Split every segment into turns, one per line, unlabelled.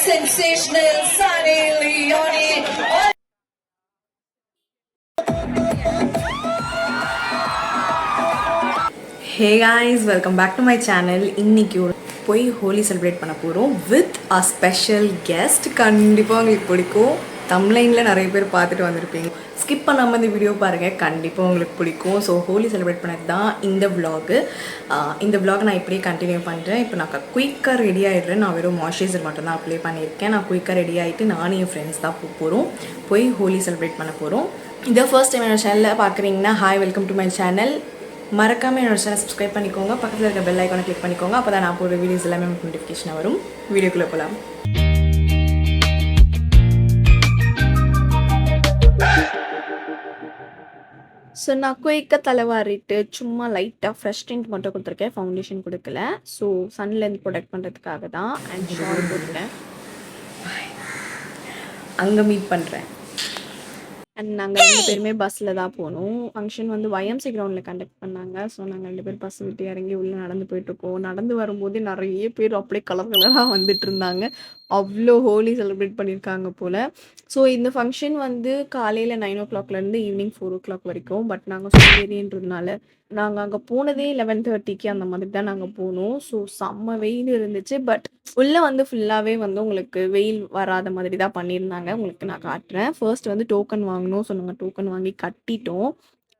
sensational Sunny Leone.
Hey guys, welcome back to my channel. இன்னைக்கு போய் Holi celebrate பண்ண போகிறோம் வித் அ ஸ்பெஷல் கெஸ்ட். கண்டிப்பாக உங்களுக்கு பிடிக்கும். தம்ப்லைனில் நிறைய பேர் பார்த்துட்டு வந்திருப்பீங்க. ஸ்கிப் பண்ணாமல் இந்த வீடியோ பாருங்கள், கண்டிப்பாக உங்களுக்கு பிடிக்கும். ஸோ ஹோலி செலிப்ரேட் பண்ணது தான் இந்த விலாகு. இந்த விலாக் நான் இப்படியே கண்டினியூ பண்ணுறேன். இப்போ நான் குயிக்காக ரெடி ஆகிடுறேன். நான் வெறும் மாய்ஸ்சரைசர் மட்டும்தான் அப்ளை பண்ணியிருக்கேன். நான் குயிக்காக ரெடி ஆகிட்டு நானும் என் ஃப்ரெண்ட்ஸ் தான் போகிறோம், போய் ஹோலி செலிப்ரேட் பண்ண போகிறோம். இதை ஃபர்ஸ்ட் டைம் என்னோட சேனலில் பார்க்குறீங்கன்னா hi, welcome to my channel. மறக்காமல் என்னோட சேனல் சப்ஸ்கிரைப் பண்ணிக்கோங்க, பக்கத்தில் இருக்க பெல் ஐக்கானை கிளிக் பண்ணிக்கோங்க. அப்போ தான் நான் போடுற வீடியோஸ் எல்லாமே உங்களுக்கு நோட்டிஃபிகேஷன் வரும். வீடியோக்குள்ளே போகலாம். ஸோ நான் குயிக்காக தலைவாரிட்டு சும்மா லைட்டாக ஃப்ரெஷ் டிண்ட் மட்டும் கொடுத்துருக்கேன், ஃபவுண்டேஷன் கொடுக்கல. ஸோ சன்லேருந்து ப்ரொடெக்ட் பண்ணுறதுக்காக தான். அண்ட் ஷால் போட்டுட்டேன். அங்கே மீட் பண்ணுறேன். அண்ட் நாங்கள் 2 பேருமே பஸ்ஸில் தான் போகணும். ஃபங்க்ஷன் வந்து YMC கிரவுண்டில் கண்டக்ட் பண்ணாங்க. ஸோ நாங்கள் 2 பேர் பஸ் விட்டு இறங்கி உள்ளே நடந்து போயிட்டுருக்கோம். நடந்து வரும்போதே நிறைய பேர் அப்படியே கலர் கலராக வந்துட்டு இருந்தாங்க. அவ்வளோ ஹோலி செலிப்ரேட் பண்ணியிருக்காங்க போல். ஸோ இந்த ஃபங்க்ஷன் வந்து காலையில் 9 o'clockலேருந்து ஈவினிங் 4 o'clock வரைக்கும். பட் நாங்கள் சோம்பேறின்றதுனால நாங்கள் அங்கே போனதே 11:30க்கு அந்த மாதிரி தான் நாங்கள் போனோம். ஸோ செம்ம வெயில் இருந்துச்சு. பட் உள்ளே வந்து ஃபுல்லாகவே வந்து உங்களுக்கு வெயில் வராத மாதிரி தான் பண்ணியிருந்தாங்க. உங்களுக்கு நான் காட்டுறேன். ஃபர்ஸ்ட் வந்து டோக்கன் வாங்கணும். ஸோ நாங்கள் டோக்கன் வாங்கி கட்டிட்டோம்.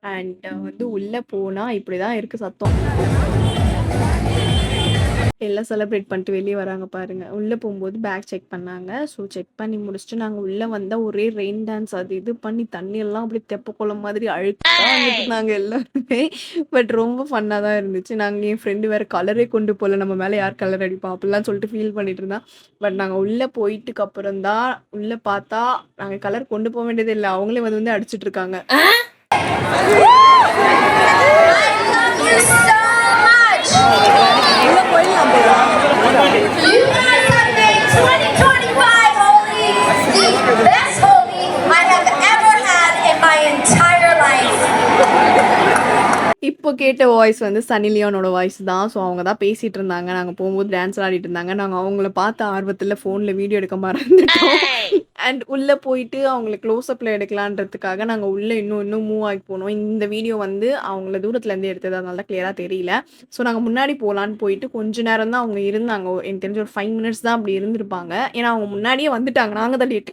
அண்ட் வந்து உள்ளே போனால் இப்படி தான் இருக்குது சத்தம். எல்லாம் செலிப்ரேட் பண்ணிட்டு வெளியே வராங்க பாருங்கள். உள்ளே போகும்போது பேக் செக் பண்ணாங்க. ஸோ செக் பண்ணி முடிச்சுட்டு நாங்கள் உள்ளே வந்தால் ஒரே ரெயின் டான்ஸ் அது இது பண்ணி தண்ணியெல்லாம் அப்படி தெப்ப குளம் மாதிரி அழுக்காக வந்துட்டு நாங்கள் எல்லாருமே. பட் ரொம்ப ஃபன்னாக தான் இருந்துச்சு. நாங்கள் என் ஃப்ரெண்டு வேறு கலரே கொண்டு போகல, நம்ம மேலே யார் கலர் அடிப்பா அப்படிலாம் சொல்லிட்டு ஃபீல் பண்ணிட்டு இருந்தான். பட் நாங்கள் உள்ளே போயிட்டுக்கு அப்புறம் தான் உள்ளே பார்த்தா நாங்கள் கலர் கொண்டு போக வேண்டியது இல்லை, அவங்களே வந்து அடிச்சிட்டு இருக்காங்க.
You guys have made 2025 Holi the best Holi I have ever had in my entire life.
இப்போ கேட்ட வாய்ஸ் வந்து சன்னி லியோனோட வாய்ஸ் தான். ஸோ அவங்க தான் பேசிகிட்டு இருந்தாங்க. நாங்கள் போகும்போது டான்ஸ் ஆடிட்டு இருந்தாங்க. நாங்கள் அவங்கள பார்த்த ஆர்வத்தில் ஃபோனில் வீடியோ எடுக்க மறந்துட்டோம். அண்ட் உள்ளே போயிட்டு அவங்கள க்ளோஸ்அப்பில் எடுக்கலான்றதுக்காக நாங்கள் உள்ளே இன்னும் மூவ் ஆகி போனோம். இந்த வீடியோ வந்து அவங்கள தூரத்துலேருந்து எடுத்தது, அதனால தான் கிளியராக தெரியல. ஸோ நாங்கள் முன்னாடி போகலான்னு போயிட்டு கொஞ்ச நேரம் தான் அவங்க இருந்தாங்க. எனக்கு தெரிஞ்ச ஒரு 5 minutes தான் அப்படி இருந்திருப்பாங்க. ஏன்னா அவங்க முன்னாடியே வந்துட்டாங்க, நாங்கள் தான் late.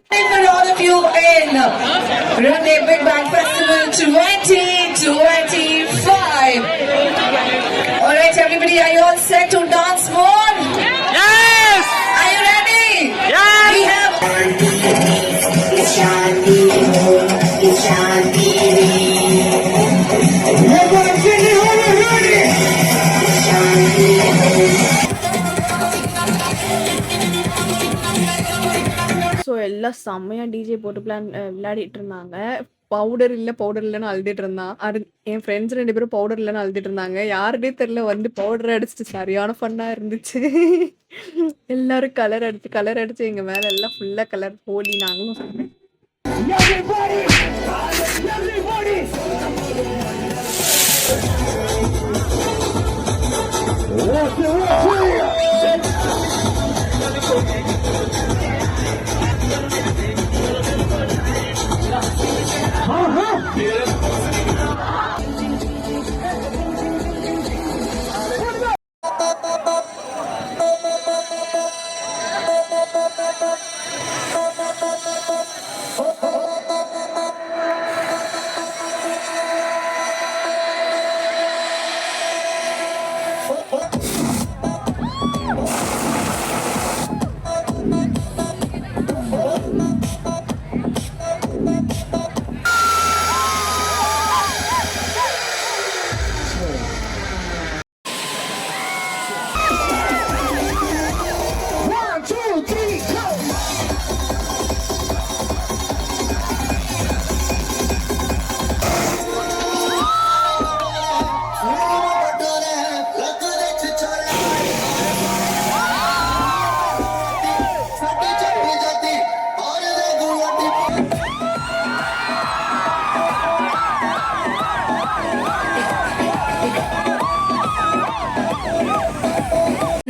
All right, everybody, are you all set to dance more? Yes! Are you ready? Yes! We have...
so எல்லாம் செம்மையாக டிஜே போட்டு விளையாடிட்டு இருந்தாங்க. பவுடர் இல்லைன்னு அழுதுட்டு இருந்தான். என் ஃப்ரெண்ட்ஸ் 2 பேரும் பவுடர் இல்லைன்னு அழுதுட்டு இருந்தாங்க. யாருன்னே தெரியல, வந்து பவுடர் அடிச்சுட்டு சரியான ஃபன்னாக இருந்துச்சு. எல்லாரும் கலர் அடிச்சு எங்கள் மேலே எல்லாம் ஃபுல்லாக கலர் ஹோலி. நாங்களும்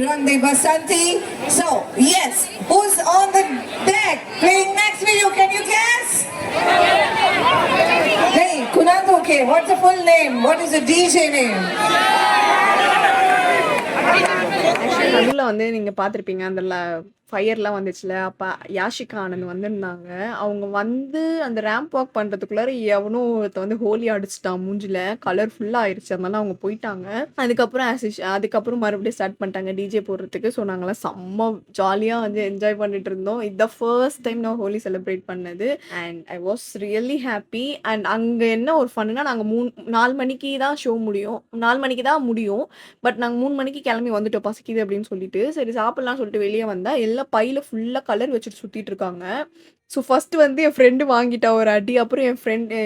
Rande Basanti. So, yes, who's on the
the DJ name?
நடுவில் வந்து நீங்கள் பார்த்துருப்பீங்க அந்த ஃபயர்லாம் வந்துச்சுல அப்போ யாஷிகா ஆனந்த் வந்திருந்தாங்க. அவங்க வந்து அந்த ரேம்ப் வாக் பண்ணுறதுக்குள்ளார எவனோ ஒருத்த வந்து ஹோலி அடிச்சிட்டான் மூஞ்சில், கலர் ஃபுல்லாக ஆயிடுச்சு. அதனால அவங்க போயிட்டாங்க. அதுக்கப்புறம் அதுக்கப்புறம் மறுபடியும் ஸ்டார்ட் பண்ணிட்டாங்க டிஜே போடுறதுக்கு. ஸோ நாங்களாம் செம்ம ஜாலியாக வந்து என்ஜாய் பண்ணிட்டு இருந்தோம். இதுதான் ஃபர்ஸ்ட் டைம் நான் ஹோலி செலிப்ரேட் பண்ணது. And I was really happy. And அங்கே என்ன ஒரு ஃபன்னுனா நாங்கள் 4 மணிக்கு தான் ஷோ முடியும், 4 மணிக்கு தான் முடியும். பட் நாங்கள் 3 மணிக்கு கிளம்பி வந்துட்டோம் பசிக்குது அப்படின்னு சொல்லிட்டு. சரி சாப்பிட்லாம் சொல்லிட்டு வெளியே வந்தால் எல்லாம் பையில ஃபுல்லாக கலர் வச்சுட்டு சுற்றிட்டு இருக்காங்க. ஸோ ஃபர்ஸ்ட் வந்து என் ஃப்ரெண்டு வாங்கிட்டா ஒரு அடி. அப்புறம் என் ஃப்ரெண்டு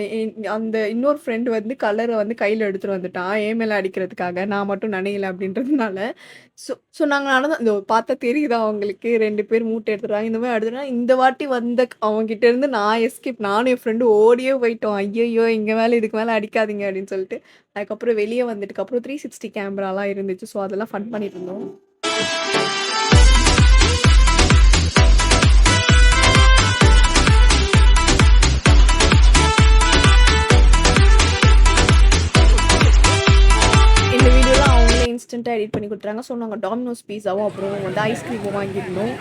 அந்த இன்னொரு ஃப்ரெண்டு வந்து கலரை வந்து கையில் எடுத்துகிட்டு வந்துட்டான் என் மேலே அடிக்கிறதுக்காக. நான் மட்டும் நனையலை அப்படின்றதுனால. ஸோ நாங்கள் இந்த பார்த்தா தெரியுதா அவங்களுக்கு 2 பேர் மூட்டை எடுத்துடுறாங்க இந்த மாதிரி எடுத்துட்டா. இந்த வாட்டி வந்த அவங்ககிட்ட இருந்து நான் எஸ்கேப், நானும் என் ஃப்ரெண்டு ஓடியே போயிட்டோம். ஐயோ இங்கே மேலே இதுக்கு மேலே அடிக்காதீங்க அப்படின்னு சொல்லிட்டு. அதுக்கப்புறம் வெளியே வந்துட்டுக்கப்புறம் 360 கேமராலாம் இருந்துச்சு. ஸோ அதெல்லாம் ஃபன் பண்ணிட்டு இருந்தோம். இன்ஸ்டன்ட்டாக எடிட் பண்ணி கொடுத்துறாங்க. ஸோ நாங்கள் டாமினோஸ் பீஸாவும் அப்புறம் வந்து ஐஸ்கிரீமும் வாங்கியிருந்தோம்.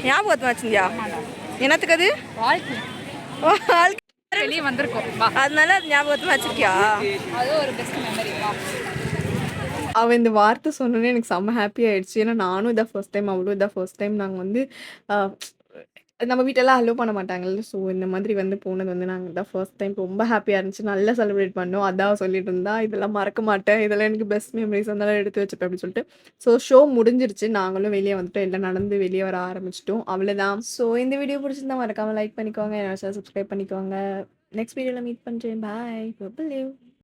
ஞாபகத்தை வச்சுங்கயா என்னத்துக்கு அது
வெளியே வந்திருக்கோம்,
அதனால அது ஞாபகத்தை வச்சிருக்கியா?
அது ஒரு பெஸ்ட் மெமரி.
அவன் இந்த வார்த்தை சொன்னோன்னே எனக்கு செம்ம ஹாப்பி ஆயிடுச்சு. ஏன்னா நானும் இதான் ஃபர்ஸ்ட் டைம், அவளும் இதான் ஃபர்ஸ்ட் டைம். நாங்கள் வந்து நம்ம வீட்டெல்லாம் அலோவ் பண்ண மாட்டாங்கல்ல. ஸோ இந்த மாதிரி வந்து போனது வந்து நாங்கள் தான் ஃபர்ஸ்ட் டைம். ரொம்ப ஹாப்பியாக இருந்துச்சு, நல்லா செலிப்ரேட் பண்ணோம். அதான் சொல்லிட்டு இருந்தா இதெல்லாம் மறக்க மாட்டேன், இதெல்லாம் எனக்கு பெஸ்ட் மெமரிஸ் அதெல்லாம் எடுத்து வச்சுப்பேன் அப்படின்னு சொல்லிட்டு. ஸோ ஷோ முடிஞ்சிருச்சு, நாங்களும் வெளியே வந்துட்டோம், எல்லாம் நடந்து வெளியே வர ஆரம்பிச்சிட்டோம். அவ்வளோதான். ஸோ இந்த வீடியோ பிடிச்சிருந்தா மறக்காமல் லைக் பண்ணிக்கோங்க, என்னோட சப்ஸ்கிரைப் பண்ணிக்கோங்க. நெக்ஸ்ட் வீடியோவில் மீட் பண்ணுறேன். பாய்.